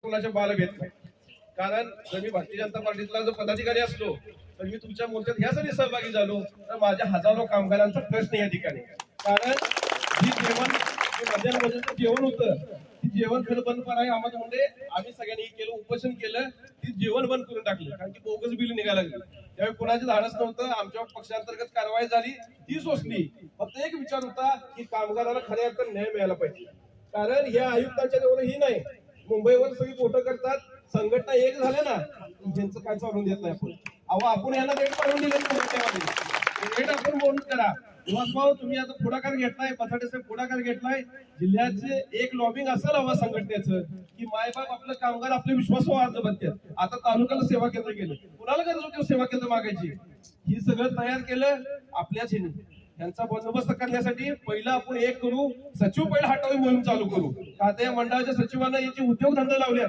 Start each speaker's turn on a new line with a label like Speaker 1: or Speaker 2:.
Speaker 1: कोणाच्या बाला भेट नाही. कारण जर मी भारतीय जनता पार्टीतला जर पदाधिकारी असलो तर मी तुमच्या मोर्चात ह्यासाठी सहभागी झालो तर माझ्या हजारो कामगारांचा प्रश्न या ठिकाणी. कारण जी जेवण मध्यान्ह भोजनाचं जेवण होतं ती जेवण खरं बंद करायला आम्हाला म्हणजे आम्ही सगळ्यांनी केलं, उपोषण केलं, ती जेवण बंद करून टाकलं. कारण की बोगस बिल निघायला लागली. त्यावेळी कोणाचं धाडस नव्हतं. आमच्या पक्षांतर्गत कारवाई झाली, ती सोसली. फक्त एक विचार होता की कामगाराला खऱ्या अर्थाने न्याय मिळाला पाहिजे. कारण या आयुक्तांच्या जवळ ही नाही, मुंबईवर सगळी फोटो करतात, संघटना एक झाल्या ना ज्यांचं काय चालून देत नाही. आपण यांना रेट पाडून दिले रेट आपण बोलून करा. भाऊ तुम्ही आता पुढाकार घेतलाय, पथाटे पुढाकार घेतलाय, जिल्ह्याचे एक लॉबिंग असेल हवा संघटनेचं की मायबाप आपलं कामगार आपले विश्वास अर्ज बनतात. आता तालुक्याला सेवा केंद्र केलं, कुणाला गरज होती सेवा केंद्र मागायची? ही सगळं तयार केलं आपल्याच हिने. यांचा बंदोबस्त करण्यासाठी पहिला आपण एक करू, सचिव पहिला हटवाई मोहीम चालू करू. का त्या मंडळाच्या सचिवांना याचे उद्योगधंदे लावले.